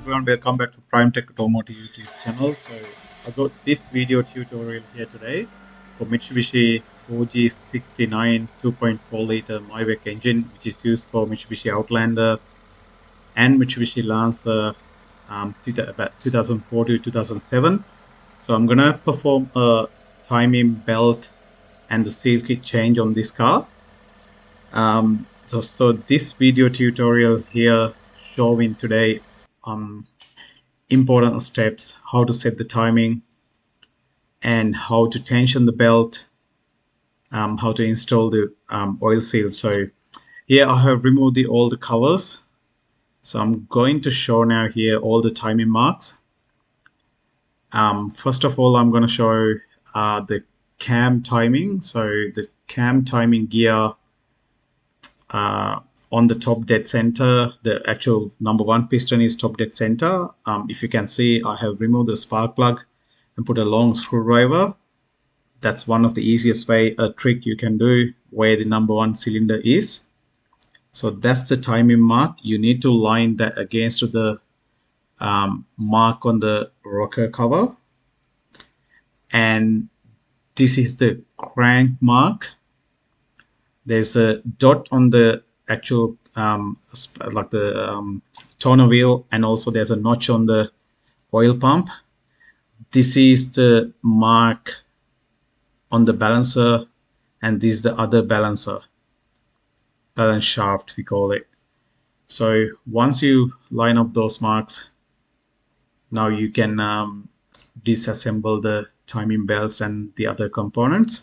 everyone, welcome back to PrimeTech Automotive YouTube channel. So I got this video tutorial here today for Mitsubishi 4G69 2.4 liter MyWEC engine, which is used for Mitsubishi Outlander and Mitsubishi Lancer about 2004 to 2007. So I'm gonna perform a timing belt and the seal kit change on this car. So this video tutorial here showing today important steps, how to set the timing and how to tension the belt, how to install the oil seal. So here I have removed all the covers. So I'm going to show now here all the timing marks. First of all, I'm going to show the cam timing. So the cam timing gear on the top dead center, the actual number one piston is top dead center. If you can see, I have removed the spark plug and put a long screwdriver. That's one of the easiest way, a trick you can do where the number one cylinder is. So that's the timing mark. You need to line that against the mark on the rocker cover. And this is the crank mark. There's a dot on the actual like the toner wheel, and also there's a notch on the oil pump. This is the mark on the balancer, and this is the other balancer, balance shaft we call it. So once you line up those marks, now you can disassemble the timing belts and the other components.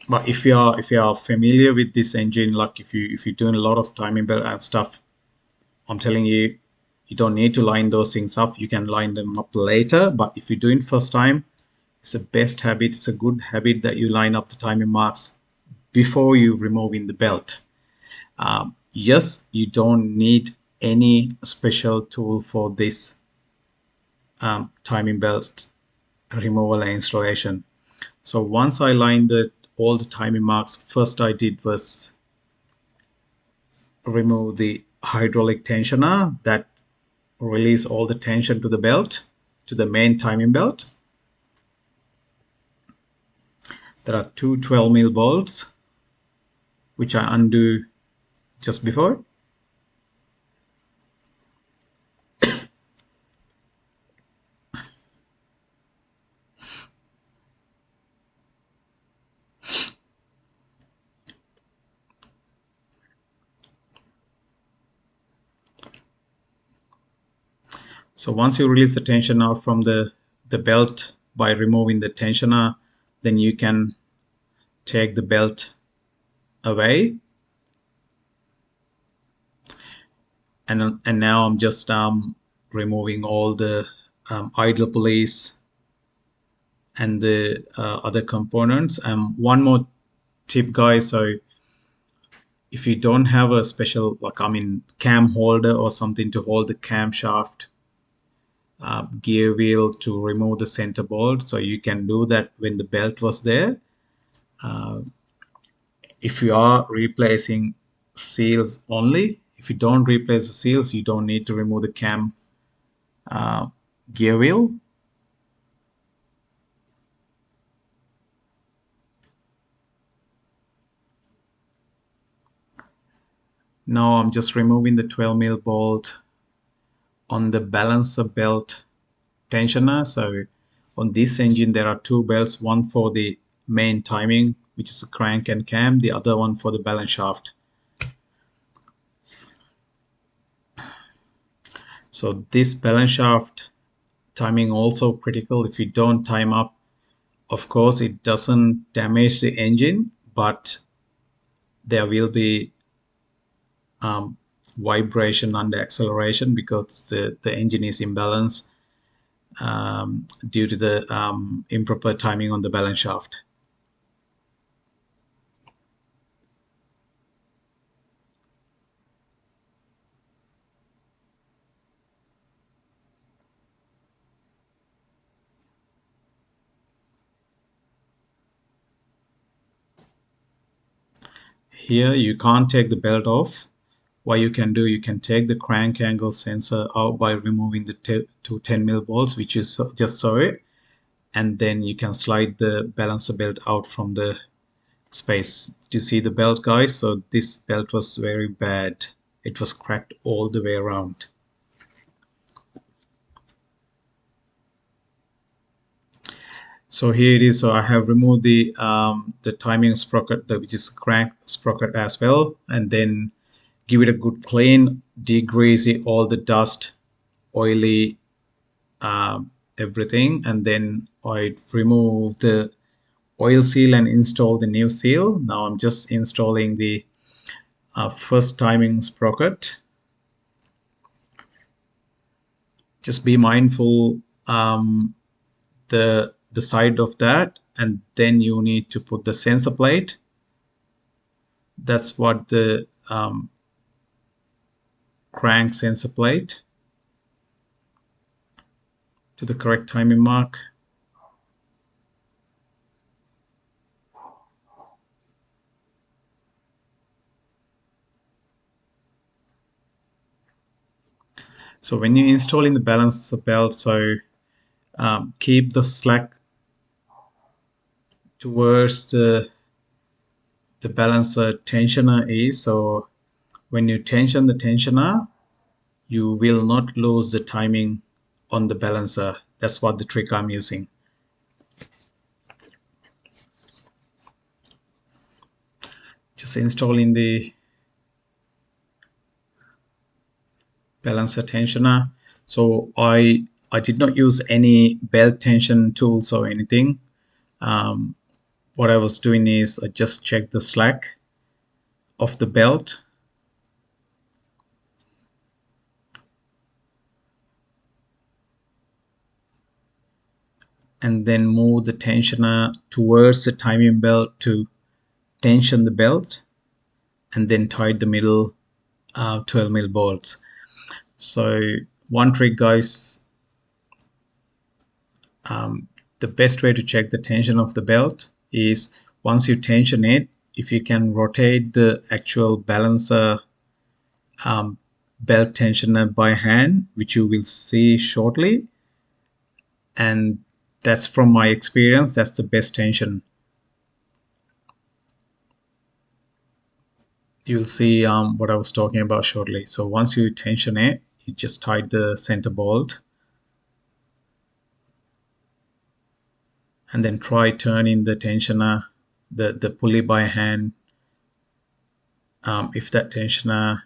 But if you are familiar with this engine, like if you're doing a lot of timing belt and stuff, I'm telling you, you don't need to line those things up. You can line them up later. But if you're doing first time, it's a best habit. It's a good habit that you line up the timing marks before you removing the belt. Yes, you don't need any special tool for this timing belt removal and installation. So once I lined all the timing marks, first I did was remove the hydraulic tensioner that release all the tension to the belt, to the main timing belt. There are two 12mm bolts which I undo just before. So once you release the tensioner from the belt by removing the tensioner, then you can take the belt away. And now I'm just removing all the idler pulleys and the other components. One more tip, guys. So if you don't have a special, like cam holder or something to hold the camshaft, gear wheel to remove the center bolt, so you can do that when the belt was there. If you are replacing seals only, if you don't replace the seals, you don't need to remove the cam gear wheel. Now I'm just removing the 12mm bolt on the balancer belt tensioner. So on this engine there are two belts, one for the main timing, which is the crank and cam, the other one for the balance shaft. So this balance shaft timing also critical. If you don't time up, of course it doesn't damage the engine, but there will be vibration under acceleration because the engine is imbalanced due to the improper timing on the balance shaft. Here you can't take the belt off. what you can do, you can take the crank angle sensor out by removing the two 10 mil bolts, which you just saw it, and then you can slide the balancer belt out from the space. Do you see the belt, guys? So this belt was very bad. It was cracked all the way around. So here it is. So I have removed the timing sprocket, which is crank sprocket as well, and then give it a good clean, degrease it, all the dust, oily, everything, and then I remove the oil seal and install the new seal. Now I'm just installing the first timing sprocket. Just be mindful the side of that, and then you need to put the sensor plate. That's what the crank sensor plate to the correct timing mark. So when you're installing the balancer belt, so keep the slack towards the balancer tensioner is. So when you tension the tensioner, you will not lose the timing on the balancer. That's what the trick I'm using. Just installing the balancer tensioner. So I did not use any belt tension tools or anything. What I was doing is I just checked the slack of the belt, and then move the tensioner towards the timing belt to tension the belt, and then tied the middle 12 mil bolts. So one trick, guys, the best way to check the tension of the belt is once you tension it, if you can rotate the actual balancer belt tensioner by hand, which you will see shortly, and that's from my experience, that's the best tension. You'll see what I was talking about shortly. So once you tension it, you just tight the center bolt, and then try turning the tensioner, the pulley by hand. If that tensioner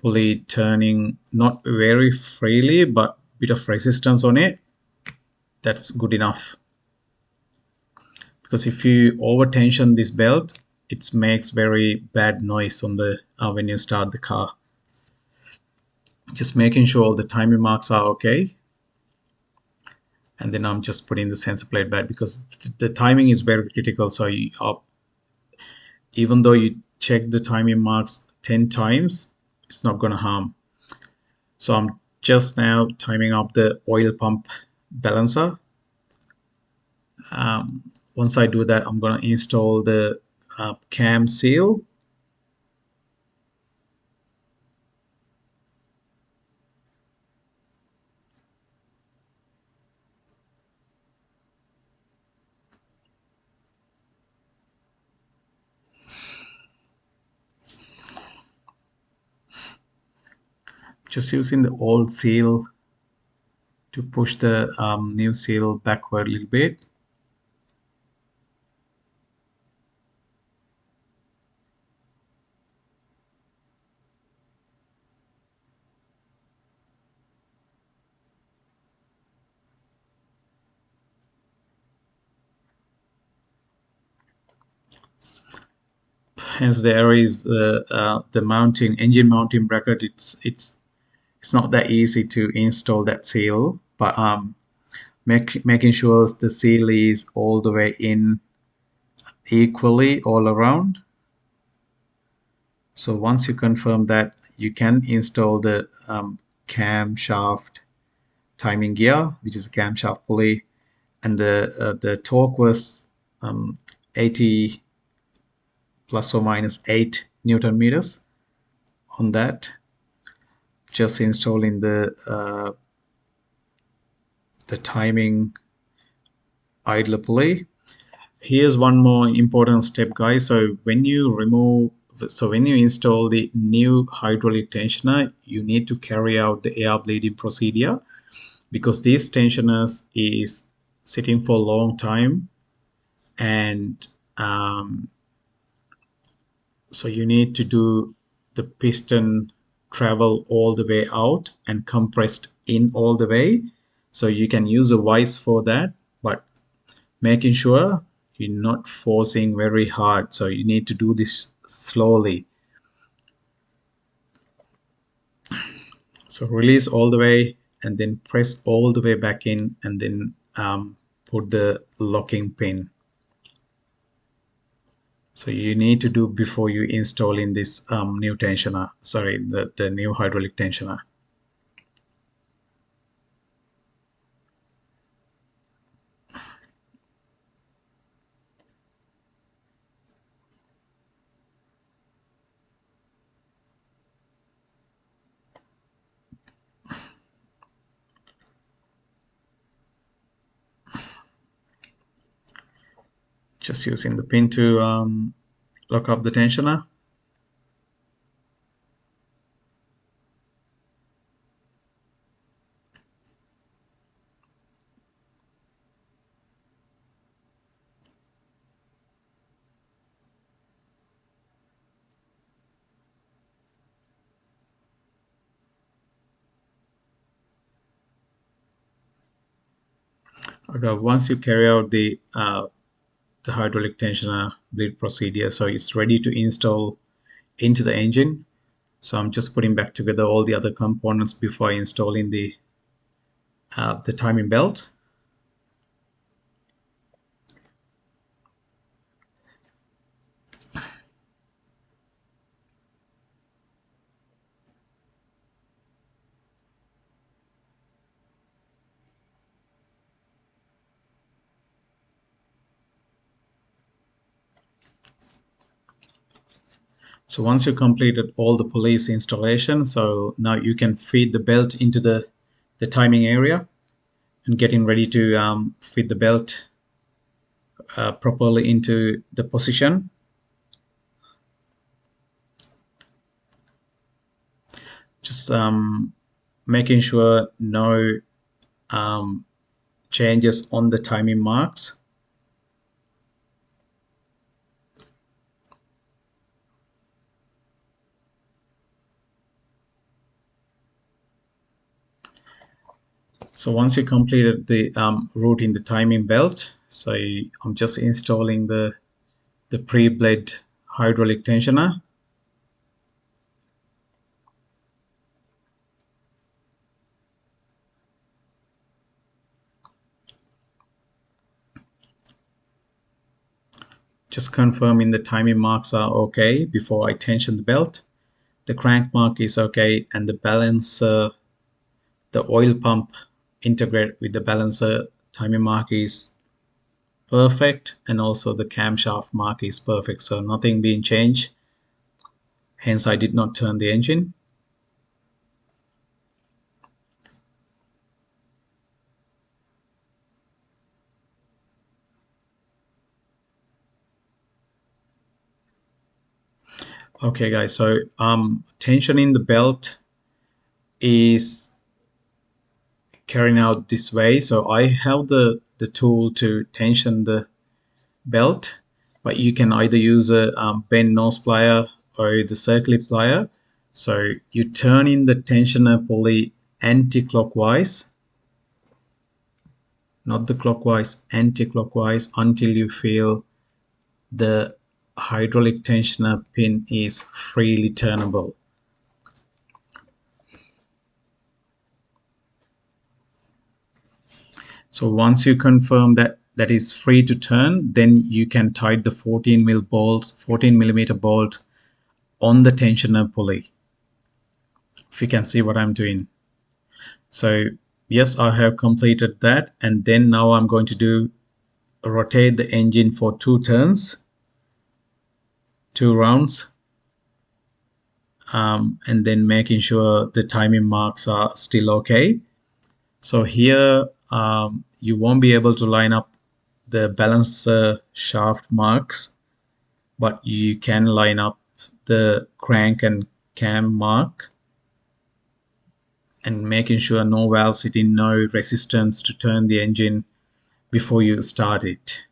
pulley turning not very freely but bit of resistance on it, that's good enough. Because if you over tension this belt, it makes very bad noise on the when you start the car. Just making sure all the timing marks are okay, and then I'm just putting the sensor plate back because the timing is very critical. So even though you check the timing marks 10 times, it's not going to harm. So I'm just now timing up the oil pump balancer. Once I do that, I'm going to install the cam seal. Just using the old seal to push the new seal backward a little bit. Hence there is the mounting engine mounting bracket. It's not that easy to install that seal, but making sure the seal is all the way in equally all around. So once you confirm that, you can install the camshaft timing gear, which is a camshaft pulley, and the torque was 80 plus or minus 8 Newton meters on that. Just installing the timing idler pulley. Here's one more important step, guys. So when you install the new hydraulic tensioner, you need to carry out the air bleeding procedure, because these tensioners is sitting for a long time, and so you need to do the piston travel all the way out and compressed in all the way. So you can use a vise for that, but making sure you're not forcing very hard. So you need to do this slowly. So release all the way and then press all the way back in, and then put the locking pin. So you need to do before you install in this new tensioner, sorry, the new hydraulic tensioner. Just using the pin to lock up the tensioner. Okay, once you carry out the hydraulic tensioner bleed procedure, so it's ready to install into the engine. So I'm just putting back together all the other components before installing the timing belt. So once you completed all the pulleys installation, so now you can feed the belt into the timing area and getting ready to feed the belt properly into the position. Just making sure no changes on the timing marks. So once you completed the routing the timing belt, so I'm just installing the pre-bled hydraulic tensioner. Just confirming the timing marks are okay before I tension the belt. The crank mark is okay, and the balancer, the oil pump integrate with the balancer timing mark is perfect, and also the camshaft mark is perfect, so nothing being changed, hence I did not turn the engine. Okay guys, so tensioning the belt is carrying out this way. So I have the tool to tension the belt, but you can either use a bend nose plier or the circular plier. So you turn in the tensioner pulley anti-clockwise, not the clockwise, anti-clockwise, until you feel the hydraulic tensioner pin is freely turnable. So once you confirm that that is free to turn, then you can tighten the 14 millimeter bolt on the tensioner pulley. If you can see what I'm doing. So yes, I have completed that, and then now I'm going to do rotate the engine for 2 turns, 2 rounds. and then making sure the timing marks are still okay. So here you won't be able to line up the balancer shaft marks, but you can line up the crank and cam mark, and making sure no valve sitting, no resistance to turn the engine before you start it.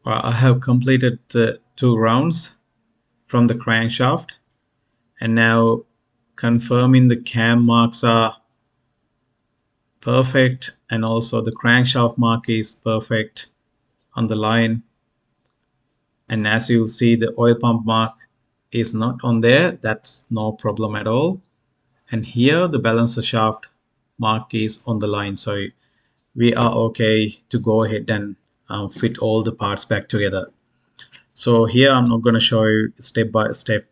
I have completed the 2 rounds from the crankshaft, and now confirming the cam marks are perfect and also the crankshaft mark is perfect on the line. And as you'll see, the oil pump mark is not on there. That's no problem at all. And here the balancer shaft mark is on the line, so we are okay to go ahead and fit all the parts back together. So here I'm not going to show you step by step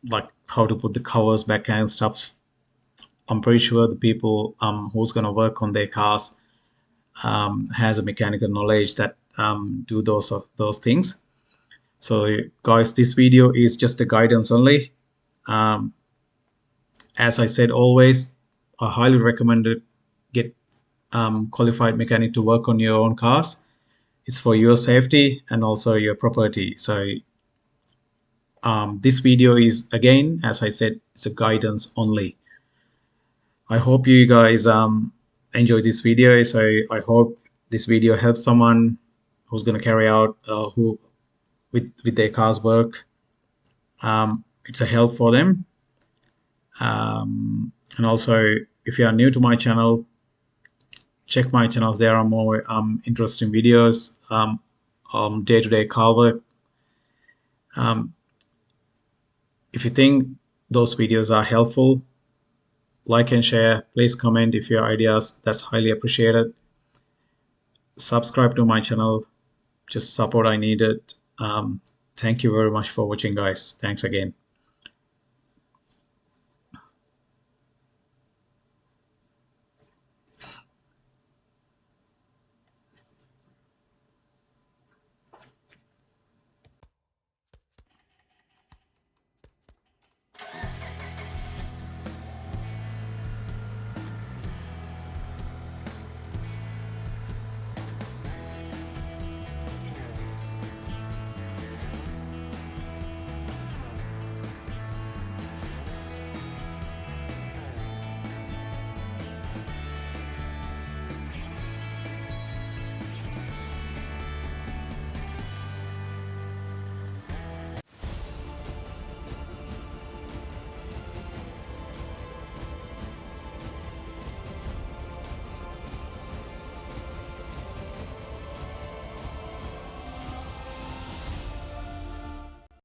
like how to put the covers back and stuff. I'm pretty sure the people who's going to work on their cars has a mechanical knowledge that do those things. So guys, this video is just a guidance only. um, as I said, always I highly recommend it. Get qualified mechanic to work on your own cars. It's for your safety and also your property. So this video is, again, as I said, it's a guidance only. I hope you guys enjoy this video. So I hope this video helps someone who's going to carry out who with their car's work. It's a help for them. And also, if you are new to my channel, check my channels. There are more interesting videos, day-to-day car work. If you think those videos are helpful, like and share. Please comment if your ideas. That's highly appreciated. Subscribe to my channel. Just support I needed. Thank you very much for watching, guys. Thanks again.